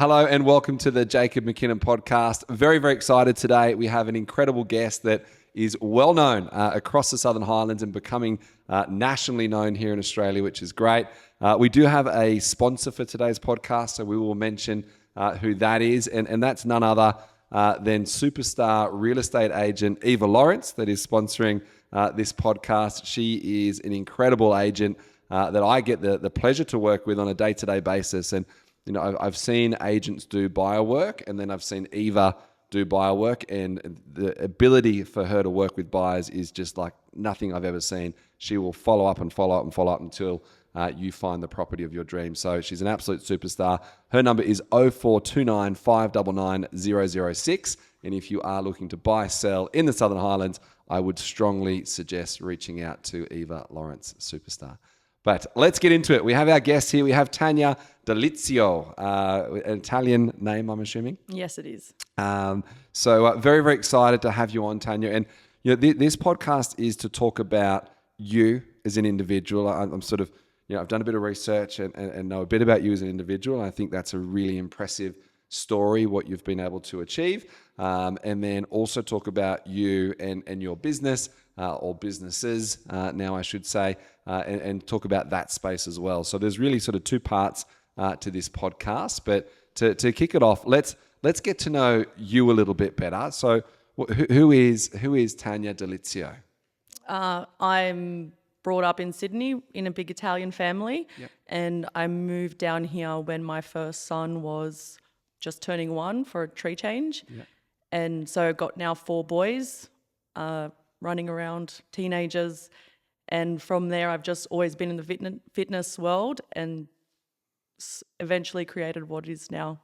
Hello and welcome to the Jacob McKinnon podcast. Very, very excited today. We have an incredible guest that is well known across the Southern Highlands and becoming nationally known here in Australia, which is great. We do have a sponsor for today's podcast, so we will mention who that is. And that's none other than superstar real estate agent Eva Lawrence that is sponsoring this podcast. She is an incredible agent that I get the pleasure to work with on a day-to-day basis. And you know, I've seen agents do buyer work, and then I've seen Eva do buyer work, and the ability for her to work with buyers is just like nothing I've ever seen. She will follow up and follow up and follow up until you find the property of your dreams. So she's an absolute superstar. Her number is 0429 599 006. And if you are looking to buy, sell in the Southern Highlands, I would strongly suggest reaching out to Eva Lawrence, superstar. But let's get into it. We have our guest here. We have Tania Dilizio, an Italian name, I'm assuming. Yes, it is. So very, very excited to have you on, Tania. And you know, this podcast is to talk about you as an individual. I'm sort of, you know, I've done a bit of research and know a bit about you as an individual. I think that's a really impressive story, what you've been able to achieve. And then also talk about you and your business or businesses now, I should say, and talk about that space as well. So there's really sort of two parts to this podcast. But to kick it off, let's get to know you a little bit better. So who is Tania Dilizio? I'm brought up in Sydney in a big Italian family. Yep. And I moved down here when my first son was just turning 1 for a tree change. Yep. And so I've got now 4 boys running around, teenagers. And from there, I've just always been in the fitness world and eventually created what is now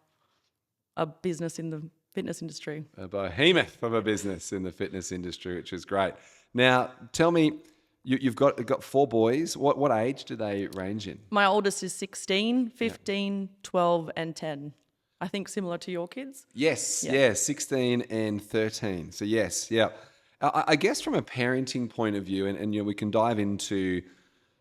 a business in the fitness industry. A behemoth of a business in the fitness industry, which is great. Now, tell me, you've got 4 boys. What age do they range in? My oldest is 16, 15, 12, and 10. I think similar to your kids. Yes, yeah, 16 and 13. So yes, yeah. I guess from a parenting point of view, and you know, we can dive into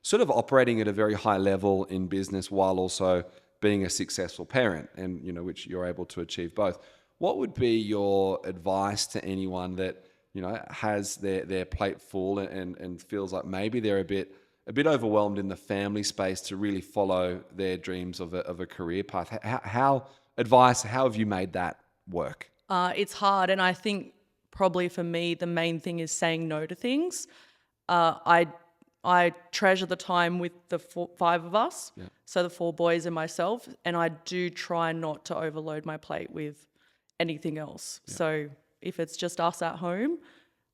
sort of operating at a very high level in business while also being a successful parent, and you know, which you're able to achieve both. What would be your advice to anyone that, you know, has their plate full and feels like maybe they're a bit overwhelmed in the family space to really follow their dreams of a career path? How have you made that work? It's hard, and I think probably for me the main thing is saying no to things. I treasure the time with the 5 of us, so the 4 boys and myself, and I do try not to overload my plate with anything else. Yeah. So if it's just us at home,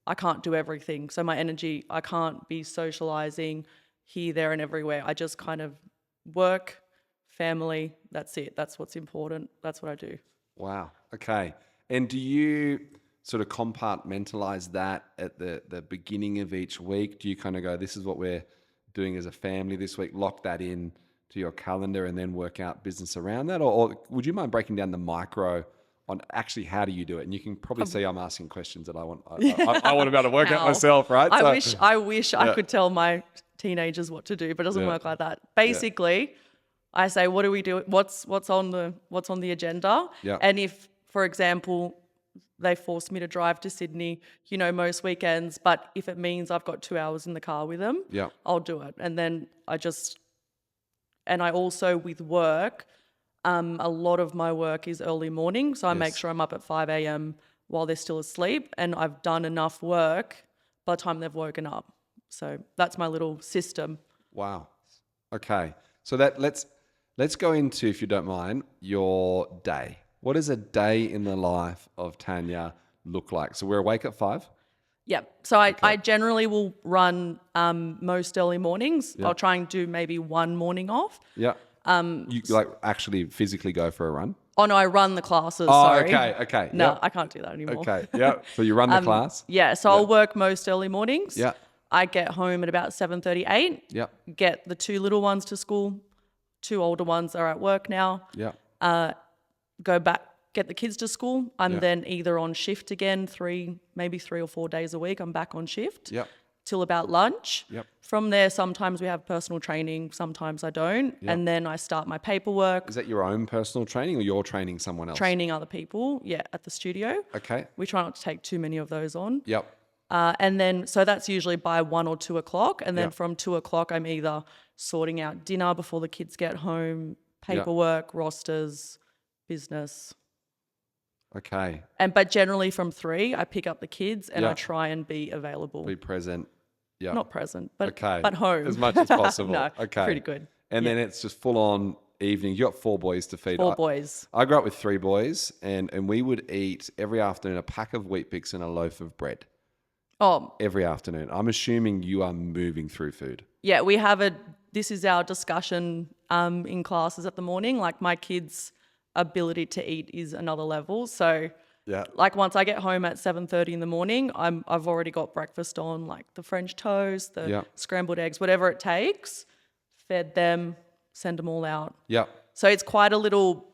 I can't do everything. So my energy, I can't be socializing here, there, and everywhere. I just kind of work, family, that's it. That's what's important. That's what I do. Wow. Okay. And do you sort of compartmentalize that at the beginning of each week? Do you kind of go, this is what we're doing as a family this week, lock that in to your calendar and then work out business around that? Or would you mind breaking down the micro on actually how do you do it? And you can probably see I'm asking questions that I want to be able to work out myself, right? I wish I could tell my teenagers what to do, but it doesn't work like that. Basically, I say, what do we do? What's on the agenda? Yeah. And if, for example, they force me to drive to Sydney, you know, most weekends, but if it means I've got 2 hours in the car with them, I'll do it. And then I also with work, a lot of my work is early morning, so I make sure I'm up at 5 a.m. while they're still asleep, and I've done enough work by the time they've woken up. So that's my little system. Wow. Okay. So let's go into, if you don't mind, your day. What does a day in the life of Tania look like? So we're awake at 5? Yeah. So I generally will run most early mornings. I'll try and do maybe one morning off. Yeah. You like actually physically go for a run? Oh no, I run the classes. Oh, sorry. Okay. No, I can't do that anymore. Okay. Yeah. So you run the class? Yeah. So I'll work most early mornings. Yeah. I get home at about 7:38. Yeah. Get the 2 little ones to school. 2 older ones are at work now. Yeah. Go back, get the kids to school. I'm then either on shift again, maybe 3 or 4 days a week. I'm back on shift till about lunch. Yep. From there, sometimes we have personal training, sometimes I don't. Yep. And then I start my paperwork. Is that your own personal training or you're training someone else? Training other people, at the studio. Okay. We try not to take too many of those on. Yep. And then, so that's usually by 1 or 2 o'clock. And then Yep. from 2 o'clock, I'm either sorting out dinner before the kids get home, paperwork, rosters, business. Okay. But generally from 3, I pick up the kids and I Yep. try and be available. Be present. Yeah. Not present, but Okay. but home. As much as possible. No, Okay. pretty good. And then it's just full on evening. You got 4 boys to feed. 4 boys. I grew up with 3 boys and we would eat every afternoon a pack of Wheat Bix and a loaf of bread. Oh, Every afternoon. I'm assuming you are moving through food. yeah, this is our discussion in classes at the morning. Like my kids' ability to eat is another level. So Yeah. like once I get home at 7:30 in the morning, I've already got breakfast on, like the French toast, the Yeah. scrambled eggs, whatever it takes, fed them, send them all out. Yeah. So it's quite a little,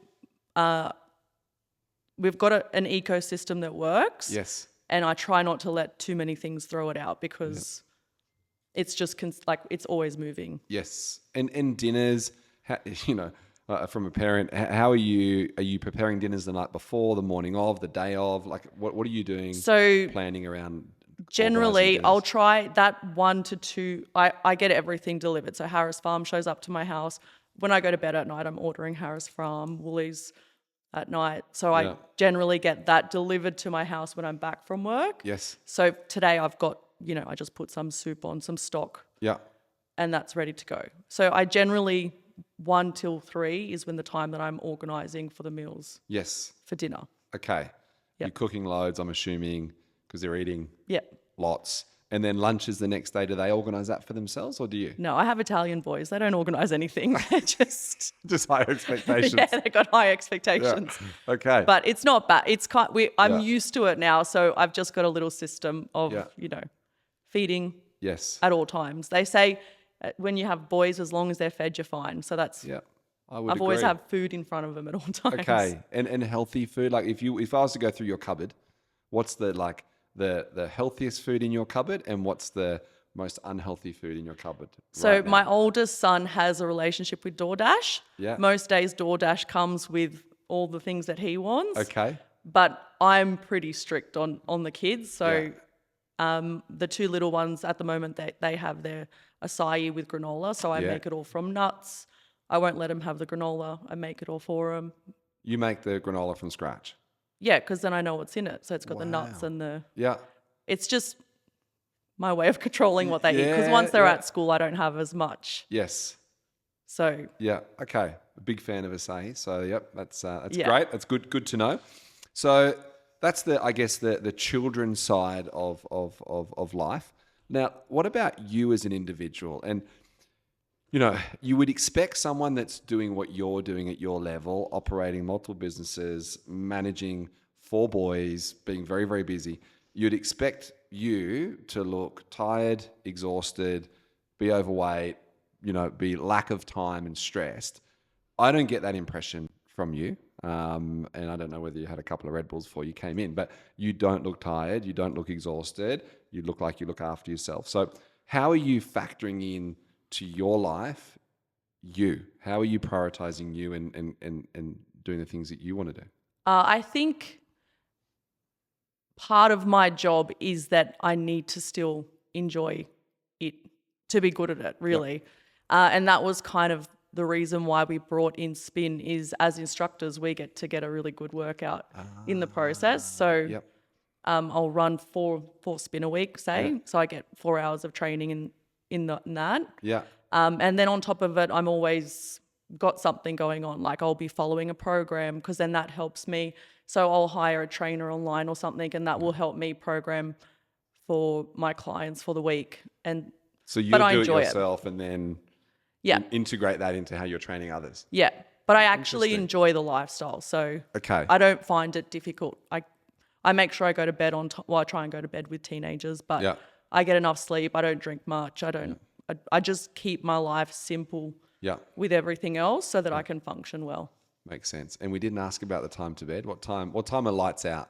we've got an ecosystem that works. Yes. And I try not to let too many things throw it out because it's just it's always moving. Yes. And dinners, from a parent, how are you? Are you preparing dinners the night before, the morning of, the day of? Like, what are you doing? So planning around. generally, organising I'll dinners? try that 1 to 2. I get everything delivered. So Harris Farm shows up to my house. When I go to bed at night, I'm ordering Harris Farm, Woolies at night. So I generally get that delivered to my house when I'm back from work. Yes. So today I've got, I just put some soup on, some stock, Yeah. and that's ready to go. So I generally 1 till 3 is when the time that I'm organising for the meals Yes. for dinner. Okay. You're cooking loads, I'm assuming, because they're eating Yeah. lots. And then lunch is the next day. Do they organise that for themselves or do you? No, I have Italian boys. They don't organise anything. They're just Just higher expectations. they got high expectations. Yeah. Okay. But it's not bad. It's I'm used to it now, so I've just got a little system of feeding yes. at all times. They say when you have boys, as long as they're fed, you're fine. So that's Yeah. I've I've always have food in front of them at all times. Okay. And healthy food. Like if I was to go through your cupboard, what's the healthiest food in your cupboard and what's the most unhealthy food in your cupboard? So right now? my oldest son has a relationship with DoorDash. Yeah. Most days DoorDash comes with all the things that he wants. Okay. But I'm pretty strict on the kids. So the 2 little ones at the moment, they have their acai with granola. So I make it all from nuts. I won't let them have the granola. I make it all for them. You make the granola from scratch? Yeah, because then I know what's in it. So it's got the nuts and Yeah. it's just my way of controlling what they eat. Because once they're at school, I don't have as much. Yes. So Yeah. Okay. A big fan of acai. So that's Yeah. great. That's good to know. So that's the children's side of life. Now, what about you as an individual? And you would expect someone that's doing what you're doing at your level, operating multiple businesses, managing 4 boys, being very, very busy. You'd expect you to look tired, exhausted, be overweight, be lack of time and stressed. I don't get that impression from you. And I don't know whether you had a couple of Red Bulls before you came in, but you don't look tired. You don't look exhausted. You look like you look after yourself. So how are you factoring in to your life, how are you prioritizing you and doing the things that you want to do? I think part of my job is that I need to still enjoy it to be good at it, really. And that was kind of the reason why we brought in spin is as instructors, we get a really good workout in the process. So I'll run four spin a week, say. So I get 4 hours of training in that. Yeah. And then on top of it, I'm always got something going on. Like I'll be following a program because then that helps me. So I'll hire a trainer online or something and that will help me program for my clients for the week. And so you'll do it yourself and then integrate that into how you're training others. Yeah. But I actually enjoy the lifestyle. So I don't find it difficult. I make sure I go to bed I try and go to bed with teenagers, but I get enough sleep. I don't drink much. I just keep my life simple with everything else so that I can function well. Makes sense. And we didn't ask about the time to bed. What time are lights out?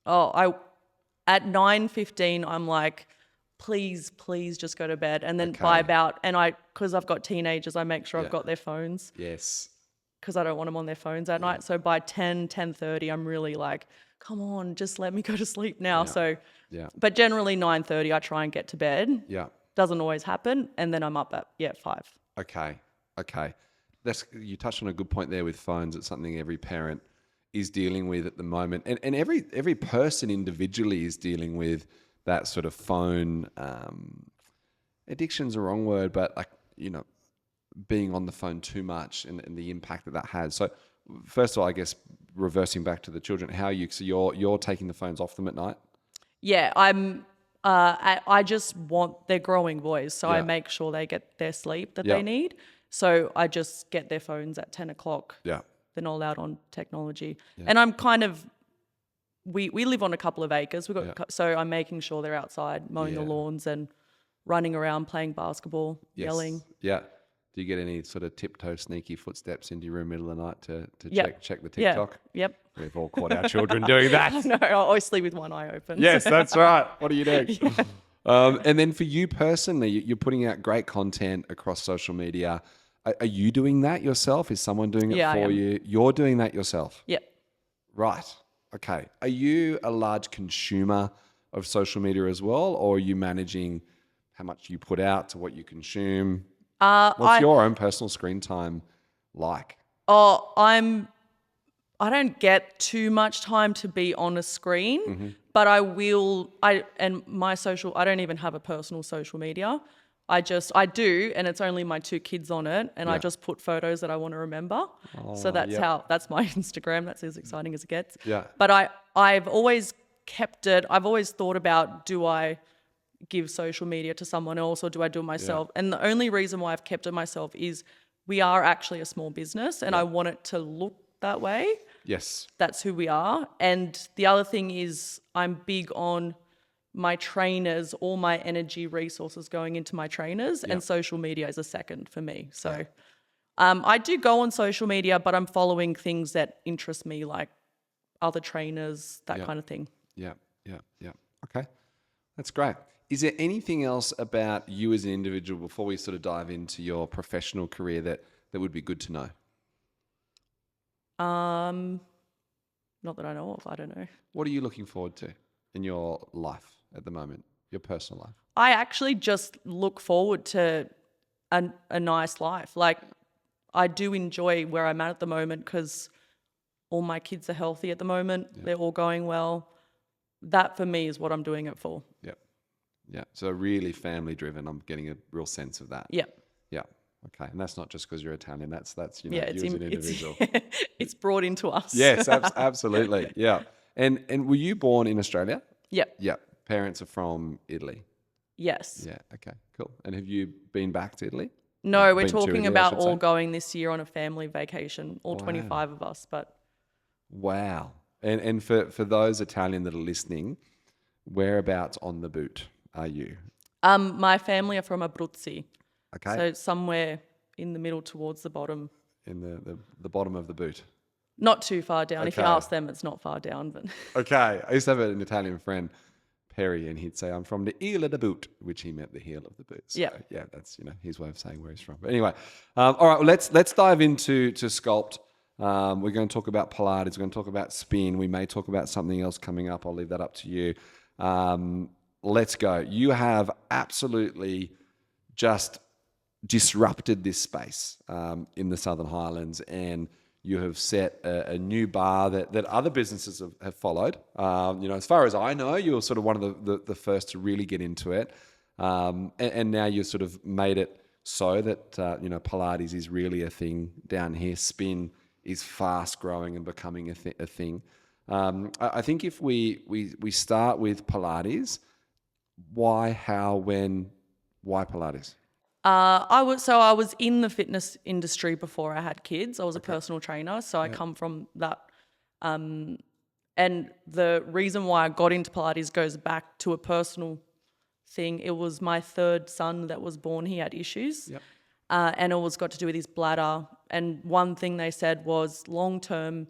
At 9:15, I'm like, please just go to bed. And then Okay. by about, because I've got teenagers, I make sure I've got their phones. Yes. Because I don't want them on their phones at night. So by 10:30, I'm really like, come on, just let me go to sleep now. So, but generally 9:30, I try and get to bed. Yeah. Doesn't always happen. And then I'm up at 5. Okay. You touched on a good point there with phones. It's something every parent is dealing with at the moment. And every person individually is dealing with that sort of phone, addiction's a wrong word, but being on the phone too much and the impact that has. So first of all, I guess reversing back to the children, how are you? So you're taking the phones off them at night? Yeah, I just want, they're growing boys, so I make sure they get their sleep that they need. So I just get their phones at 10 o'clock. Yeah. They're not allowed on technology. Yeah. And I'm kind of, we live on a couple of acres. So I'm making sure they're outside mowing the lawns and running around playing basketball, yelling. Yeah. Do you get any sort of tiptoe sneaky footsteps into your room middle of the night to check the TikTok? Yeah. Yep. We've all caught our children doing that. No, I always sleep with one eye open. Yes, that's right. What do you do? And then for you personally, you're putting out great content across social media. Are you doing that yourself? Is someone doing it for you? You're doing that yourself? Yep. Right. Okay. Are you a large consumer of social media as well, or are you managing how much you put out to what you consume? What's your own personal screen time like? I don't get too much time to be on a screen, but I don't even have a personal social media. I do, and it's only my 2 kids on it, and I just put photos that I want to remember. So that's my Instagram. That's as exciting as it gets. Yeah. But I've always kept it. I've always thought about, do I give social media to someone else or do I do it myself? Yeah. And the only reason why I've kept it myself is we are actually a small business, and I want it to look that way. Yes. That's who we are. And the other thing is I'm big on my trainers, all my energy resources going into my trainers, and social media is a second for me. So I do go on social media, but I'm following things that interest me, like other trainers, that kind of thing. Yeah. Okay. That's great. Is there anything else about you as an individual before we sort of dive into your professional career that would be good to know? Not that I know of. I don't know. What are you looking forward to in your life at the moment, your personal life? I actually just look forward to a nice life. Like, I do enjoy where I'm at the moment because all my kids are healthy at the moment. Yep. They're all going well. That for me is what I'm doing it for. Yep. Yeah. So really family driven. I'm getting a real sense of that. Yep. Yeah. Okay. And that's not just because you're Italian. That's you know, you as an individual. It's brought into us. Yes, absolutely. Yeah. And were you born in Australia? Yep. Yep. Parents are from Italy. Yes. Yeah. Okay. Cool. And have you been back to Italy? No, we're talking about all going this year on a family vacation, all 25 of us. But wow. And for those Italian that are listening, whereabouts on the boot are you? My family are from Abruzzi. Okay. So somewhere in the middle towards the bottom. In the bottom of the boot. Not too far down. Okay. If you ask them, it's not far down. But okay. I used to have an Italian friend, Perry, and he'd say, I'm from the heel of the boot, which he meant the heel of the boot. So, yeah, that's his way of saying where he's from. But anyway, all right, well, let's dive into Sculpt. We're going to talk about Pilates. We're going to talk about spin. We may talk about something else coming up. I'll leave that up to you. Let's go. You have absolutely just disrupted this space in the Southern Highlands, and you have set a new bar that other businesses have followed. As far as I know, you were sort of one of the first to really get into it. And now you've sort of made it so that, Pilates is really a thing down here. Spin is fast growing and becoming a thing. I think if we start with Pilates, why, how, when, why Pilates? I was in the fitness industry before I had kids. I was a personal trainer, so I come from that. And the reason why I got into Pilates goes back to a personal thing. It was my 3rd son that was born. He had issues, and it was got to do with his bladder. And one thing they said was long-term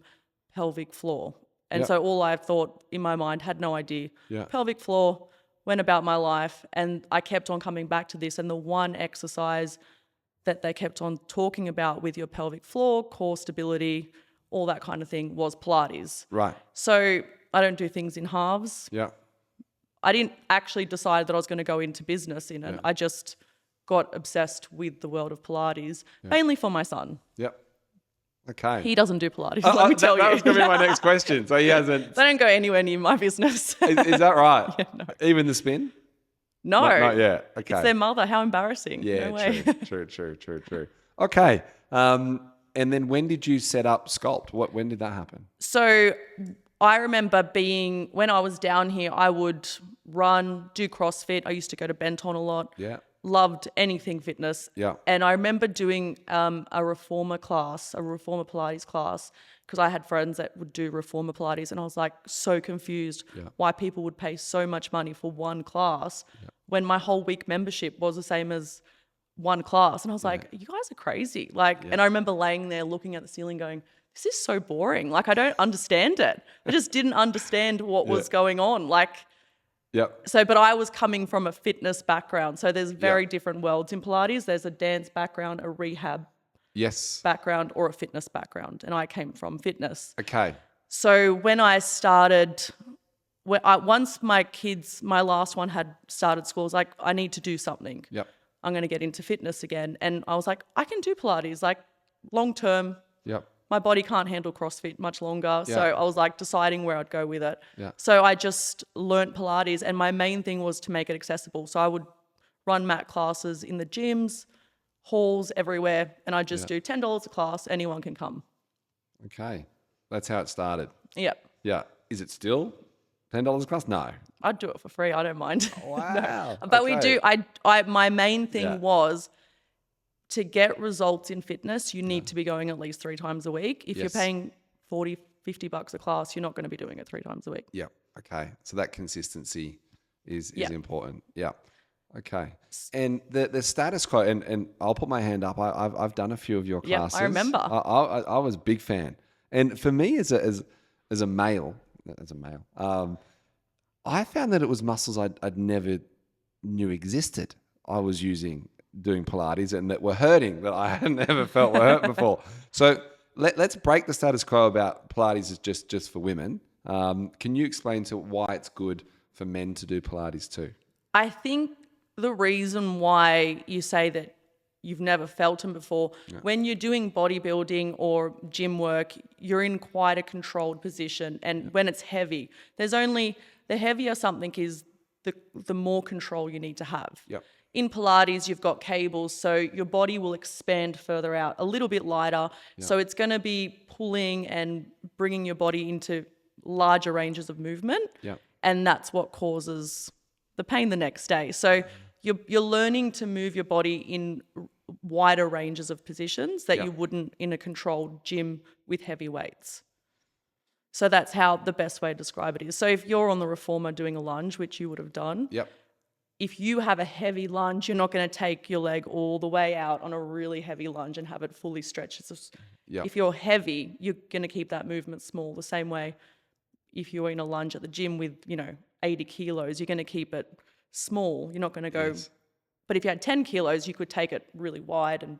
pelvic floor. And so all I thought in my mind, had no idea. Pelvic floor, went about my life, and I kept on coming back to this. And the one exercise that they kept on talking about with your pelvic floor, core stability, all that kind of thing was Pilates. Right. So I don't do things in halves. Yeah. I didn't actually decide that I was going to go into business in it. Yeah. I just got obsessed with the world of Pilates, mainly for my son. Yep. Okay. He doesn't do Pilates, let me tell you. That was going to be my next question. So he hasn't. They don't go anywhere near my business. Is that right? Yeah, no. Even the spin? No. Not yet. Okay. It's their mother. How embarrassing. Yeah, No way. true. Okay. And then when did you set up Sculpt? When did that happen? So I remember when I was down here, I would run, do CrossFit. I used to go to Benton a lot. Yeah. Loved anything fitness. Yeah. And I remember doing a reformer Pilates class, because I had friends that would do reformer Pilates, and I was like so confused why people would pay so much money for one class when my whole week membership was the same as one class. And I was like, you guys are crazy. And I remember laying there looking at the ceiling going, this is so boring. Like, I don't understand it. I just didn't understand what was going on. Yep. But I was coming from a fitness background. So there's very different worlds in Pilates. There's a dance background, a rehab background, or a fitness background. And I came from fitness. Okay. So when I started, once my last one had started school, I was like, I need to do something. Yep. I'm going to get into fitness again. And I was like, I can do Pilates, long term. Yep. My body can't handle CrossFit much longer. So I was deciding where I'd go with it. Yeah. So I just learnt Pilates, and my main thing was to make it accessible. So I would run mat classes in the gyms, halls, everywhere. And I just do $10 a class. Anyone can come. Okay. That's how it started. Yep. Yeah. Is it still $10 a class? No. I'd do it for free. I don't mind. Wow. No. But we do. My main thing was, to get results in fitness, you need to be going at least 3 times a week. If you're paying $40, $50 a class, you're not going to be doing it 3 times a week. Yeah. Okay. So that consistency is important. Yeah. Okay. And the status quo, and I'll put my hand up. I've done a few of your classes. Yeah, I remember. I was a big fan. And for me as a male, I found that it was muscles I'd never knew existed. I was doing Pilates and that were hurting, that I hadn't ever felt were hurt before. So let's break the status quo about Pilates is just for women. Can you explain to why it's good for men to do Pilates too? I think the reason why you say that you've never felt them before, when you're doing bodybuilding or gym work, you're in quite a controlled position. And when it's heavy, the heavier something is, the more control you need to have. Yep. In Pilates, you've got cables, so your body will expand further out, a little bit lighter. Yeah. So it's going to be pulling and bringing your body into larger ranges of movement. Yeah. And that's what causes the pain the next day. So you're learning to move your body in wider ranges of positions that you wouldn't in a controlled gym with heavy weights. So that's how the best way to describe it is. So if you're on the reformer doing a lunge, which you would have done, if you have a heavy lunge, you're not going to take your leg all the way out on a really heavy lunge and have it fully stretched. If you're heavy, you're going to keep that movement small. The same way, if you're in a lunge at the gym with, 80 kilos, you're going to keep it small. You're not going to go... Yes. But if you had 10 kilos, you could take it really wide. And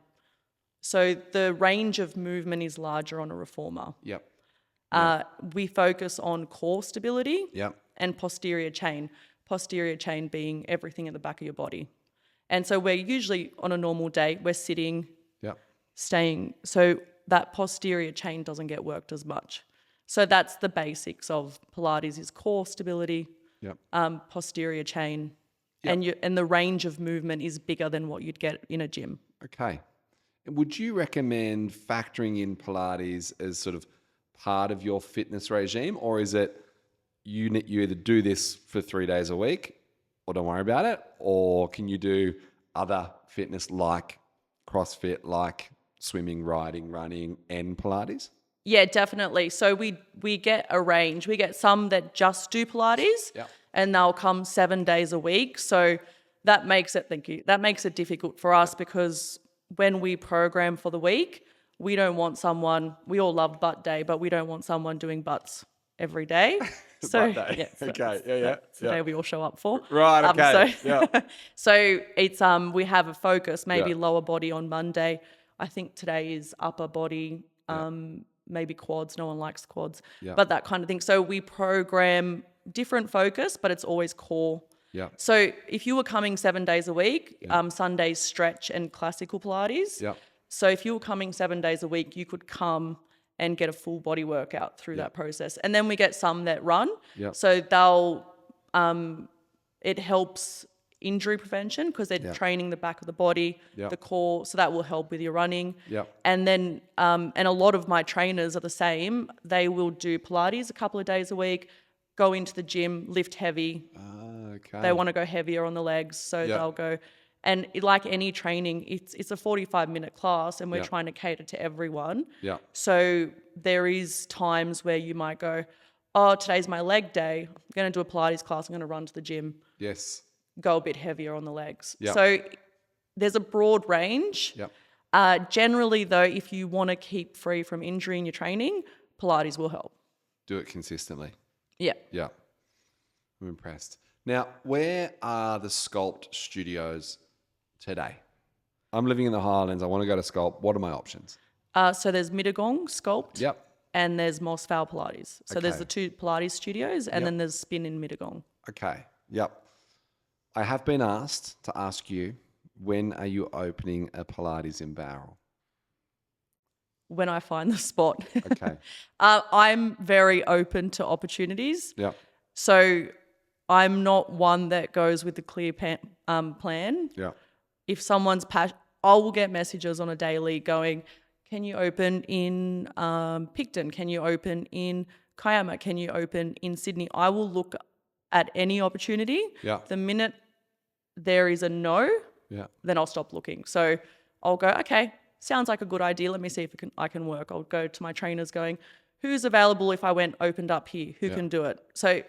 so the range of movement is larger on a reformer. We focus on core stability and posterior chain. Posterior chain being everything at the back of your body. And so we're usually, on a normal day, we're sitting, staying. So that posterior chain doesn't get worked as much. So that's the basics of Pilates is core stability, posterior chain, and the range of movement is bigger than what you'd get in a gym. Okay. Would you recommend factoring in Pilates as sort of part of your fitness regime, or is it you either do this for 3 days a week or don't worry about it, or can you do other fitness like CrossFit, like swimming, riding, running, and Pilates? Yeah, definitely. So we get a range. We get some that just do Pilates and they'll come 7 days a week. So that makes it, that makes it difficult for us because when we program for the week, we don't want someone, we all love butt day, but we don't want someone doing butts every day. So Butt day. yeah, so Okay. Yeah. that's the day we all show up for. Right. Okay. So it's we have a focus, maybe lower body on Monday. I think today is upper body, maybe quads. No one likes quads, but that kind of thing. So we program different focus, but it's always core. Yeah. So if you were coming 7 days a week, Sundays stretch and classical Pilates. Yeah. So if you were coming 7 days a week, you could come and get a full body workout through that process. And then we get some that run. Yeah. So they'll, it helps injury prevention because they're training the back of the body, the core. So that will help with your running. Yeah. And then, and a lot of my trainers are the same. They will do Pilates a couple of days a week, go into the gym, lift heavy. Okay. They want to go heavier on the legs. So they'll go. And like any training, it's a 45-minute class and we're trying to cater to everyone. Yeah. So there is times where you might go, oh, today's my leg day. I'm going to do a Pilates class. I'm going to run to the gym. Yes. Go a bit heavier on the legs. Yeah. So there's a broad range. Yeah. Generally, though, if you want to keep free from injury in your training, Pilates will help. Do it consistently. Yeah. Yeah. I'm impressed. Now, where are the Sculpt studios today? I'm living in the Highlands. I want to go to Sculpt. What are my options? So there's Mittagong, Sculpt. Yep. And there's Moss Vale Pilates. So there's Okay. the 2 Pilates studios and then there's Spin in Mittagong. Okay. Yep. I have been asked to ask you, when are you opening a Pilates in Barrel? When I find the spot. Okay. I'm very open to opportunities. Yeah. So I'm not one that goes with the clear plan. Yeah. If someone's I will get messages on a daily going, can you open in Picton? Can you open in Kiama? Can you open in Sydney? I will look at any opportunity. Yeah. The minute there is a no, then I'll stop looking. So I'll go, okay, sounds like a good idea. Let me see if I can work. I'll go to my trainers going, who's available if I opened up here? Who can do it? So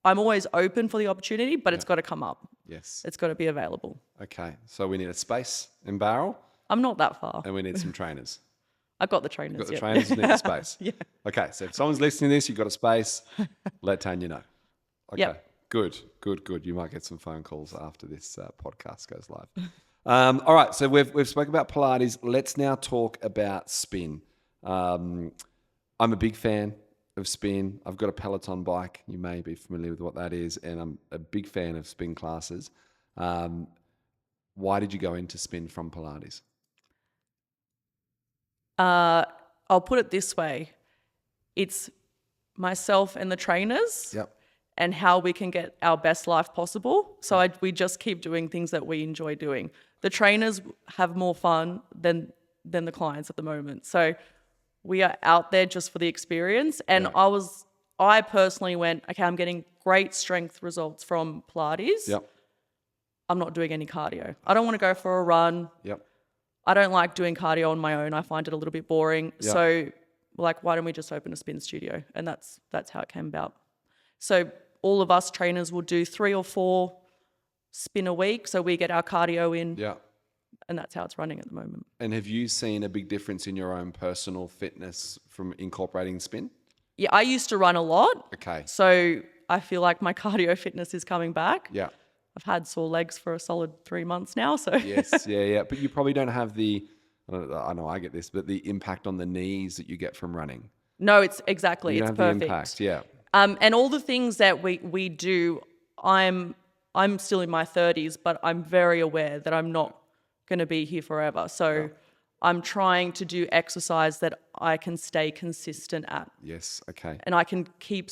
I'm always open for the opportunity, but it's got to come up. Yes. It's got to be available. Okay. So we need a space in Barrel I'm not that far. and we need some trainers. I've got the trainers. You've got the trainers, you need a space. Yeah. Okay. So if someone's listening to this, you've got a space, let Tania know. Okay. Yep. Good. You might get some phone calls after this podcast goes live. All right. So we've spoken about Pilates. Let's now talk about spin. I'm a big fan of spin. I've got a Peloton bike. You may be familiar with what that is. And I'm a big fan of spin classes. Why did you go into spin from Pilates? I'll put it this way. It's myself and the trainers and how we can get our best life possible. So we just keep doing things that we enjoy doing. The trainers have more fun than the clients at the moment. So we are out there just for the experience. And I personally went, okay, I'm getting great strength results from Pilates. Yep. I'm not doing any cardio. I don't want to go for a run. Yep. I don't like doing cardio on my own. I find it a little bit boring. Yep. So like, why don't we just open a spin studio? And that's how it came about. So all of us trainers will do 3 or 4 spin a week. So we get our cardio in. Yeah. And that's how it's running at the moment. And have you seen a big difference in your own personal fitness from incorporating spin? Yeah, I used to run a lot. Okay. So I feel like my cardio fitness is coming back. Yeah. I've had sore legs for a solid 3 months now. So Yes, yeah. But you probably don't have I know I get this, but the impact on the knees that you get from running. No, it's exactly. You It's don't have perfect. the impact, yeah. And all the things that we do, I'm still in my 30s, but I'm very aware that I'm not going to be here forever. So I'm trying to do exercise that I can stay consistent at. Yes, okay. And I can keep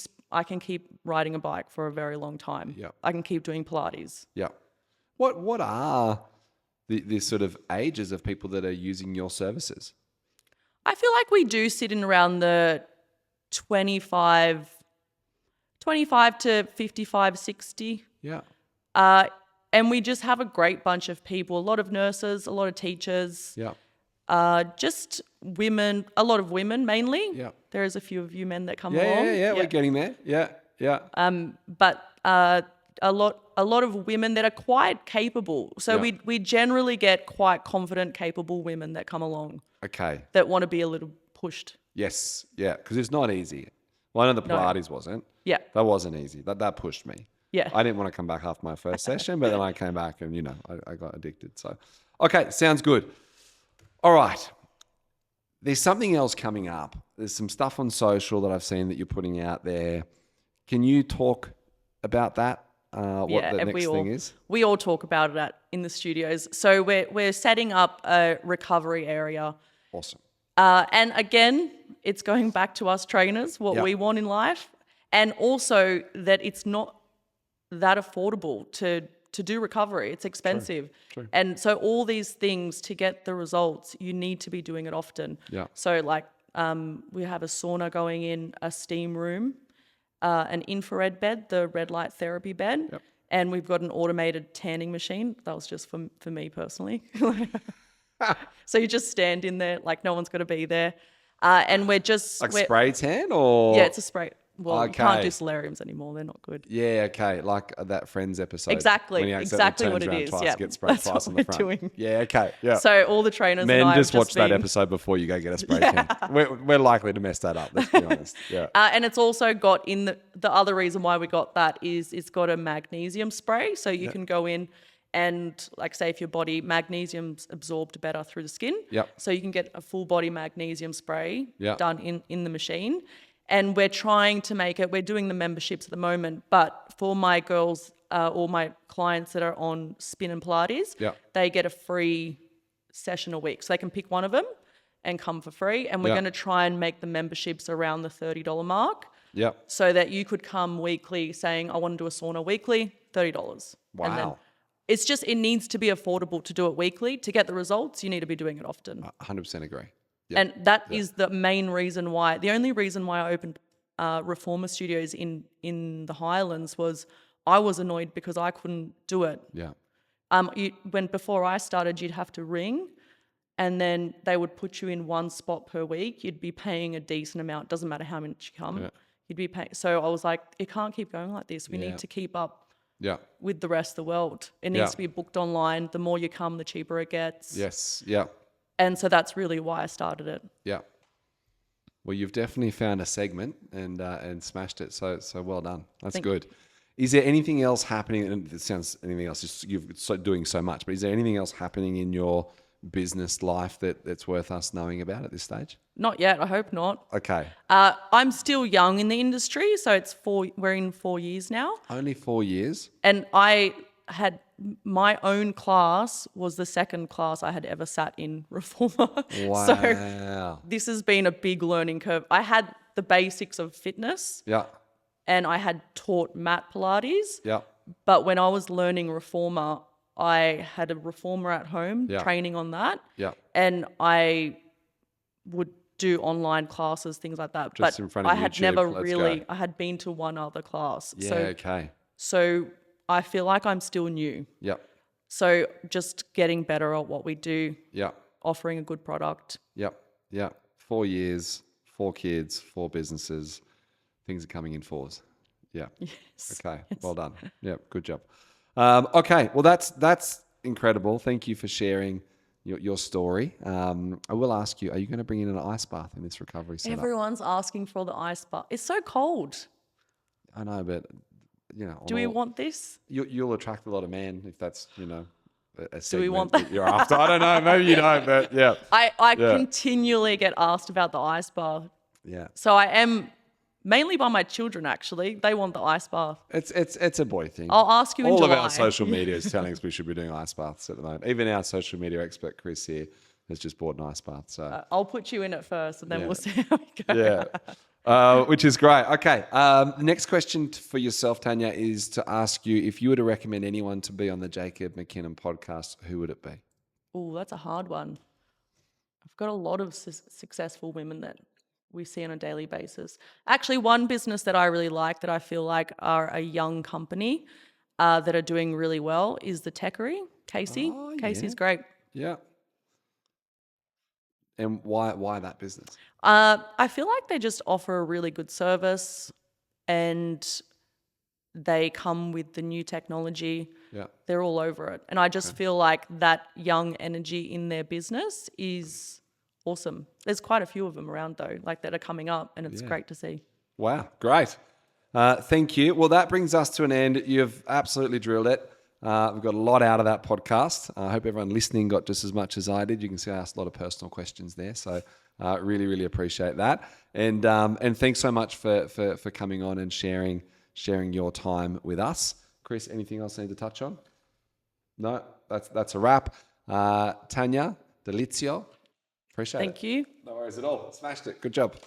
riding a bike for a very long time. Yeah. I can keep doing Pilates. Yeah. What are the sort of ages of people that are using your services? I feel like we do sit in around the 25 to 55, 60. Yeah. And we just have a great bunch of people, a lot of nurses, a lot of teachers. Yeah. Just women, a lot of women mainly. Yeah. There is a few of you men that come along. Yeah. We're getting there. Yeah. But a lot of women that are quite capable. So we generally get quite confident, capable women that come along Okay. that want to be a little pushed. Yes. Yeah. Because it's not easy. Well, I know the Pilates wasn't. Yeah. That wasn't easy. That pushed me. Yeah. I didn't want to come back after my first session, but then I came back and, I got addicted. So, okay, sounds good. All right. There's something else coming up. There's some stuff on social that I've seen that you're putting out there. Can you talk about that? What the next thing is? We all talk about it in the studios. So we're setting up a recovery area. Awesome. And again, it's going back to us trainers, what we want in life. And also that it's not that affordable to do recovery. It's expensive. True. And so all these things, to get the results, you need to be doing it often. Yeah. So like we have a sauna going in, a steam room, an infrared bed, the red light therapy bed. Yep. And we've got an automated tanning machine. That was just for me personally. So you just stand in there, like no one's got to be there. And we're just... Like spray tan or? Yeah, it's a spray. Well, you can't Okay. do solariums anymore. They're not good. Yeah, okay. Like that Friends episode. Exactly. When he accidentally Exactly what turns it around is. twice, Yeah. gets sprayed That's twice what on the we're front. doing. Yeah, okay. Yeah. So all the trainers Men, and I just have watch that episode before you go get a spray can. We're likely to mess that up, let's be honest. Yeah. And it's also got in the other reason why we got that is it's got a magnesium spray. So you can go in and like say if your body, magnesium's absorbed better through the skin. Yep. So you can get a full body magnesium spray Yep. done in the machine. And we're trying to make it, we're doing the memberships at the moment, but for my girls or my clients that are on spin and Pilates, Yep. they get a free session a week. So they can pick one of them and come for free. And we're Yep. going to try and make the memberships around the $30 mark. Yep. So that you could come weekly saying, I want to do a sauna weekly, $30. Wow. And then it's just, it needs to be affordable to do it weekly. To get the results, you need to be doing it often. 100% agree. Yep. And that is the main reason why, the only reason why I opened Reformer Studios in the Highlands was I was annoyed because I couldn't do it. Yeah. Before I started, you'd have to ring and then they would put you in one spot per week. You'd be paying a decent amount. Doesn't matter how much you come. Yeah. You'd be paying. So I was like, it can't keep going like this. We Yeah. need to keep up Yeah. with the rest of the world. It needs to be booked online. The more you come, the cheaper it gets. Yes. Yeah. And so that's really why I started it. Yeah. Well, you've definitely found a segment and smashed it. So well done. That's good. Is there anything else happening? And it sounds anything else. Just you're doing so much. But is there anything else happening in your business life that's worth us knowing about at this stage? Not yet. I hope not. Okay. I'm still young in the industry, so we're in 4 years now. Only 4 years. And I had my own class was the second class I had ever sat in Reformer. Wow. So this has been a big learning curve. I had the basics of fitness. Yeah. And I had taught mat Pilates. Yeah. But when I was learning Reformer, I had a Reformer at home training on that. Yeah. And I would do online classes, things like that. Just but in front of I had YouTube, never let's really, go. I had been to one other class. Yeah. So, Okay. so I feel like I'm still new. Yep. So just getting better at what we do, Yep. offering a good product. Yep. Yep. 4 years, 4 kids, 4 businesses. Things are coming in fours. Yeah. Yes. Okay. Well done. Yeah. Good job. Okay. Well, that's incredible. Thank you for sharing your story. I will ask you, are you going to bring in an ice bath in this recovery setup? Everyone's asking for the ice bath. It's so cold. I know, but Do we want this? You'll attract a lot of men if that's a Do we want segment you're after. I don't know. Maybe you don't, but yeah. I continually get asked about the ice bath. Yeah. So I am mainly by my children, actually. They want the ice bath. It's a boy thing. I'll ask you in All July. of our social media is telling us we should be doing ice baths at the moment. Even our social media expert, Chris, here, has just bought an ice bath. So I'll put you in it first and then Yeah. we'll see how we go. yeah. Which is great. Okay. The next question for yourself, Tania, is to ask you if you were to recommend anyone to be on the Jacob McKinnon podcast, who would it be? Oh, that's a hard one. I've got a lot of successful women that we see on a daily basis. Actually, one business that I really like that I feel like are a young company that are doing really well is the Techery, Casey. Oh, Casey's yeah. great. Yeah. And why that business? I feel like they just offer a really good service and they come with the new technology. Yeah. They're all over it. And I just feel like that young energy in their business is awesome. There's quite a few of them around though, like that are coming up and it's great to see. Wow, great. Thank you. Well, that brings us to an end. You've absolutely drilled it. We've got a lot out of that podcast. I hope everyone listening got just as much as I did. You can see I asked a lot of personal questions there. So really, really appreciate that. And thanks so much for coming on and sharing your time with us. Chris, anything else I need to touch on? No, that's a wrap. Tania Dilizio, appreciate it. Thank you. No worries at all. Smashed it. Good job.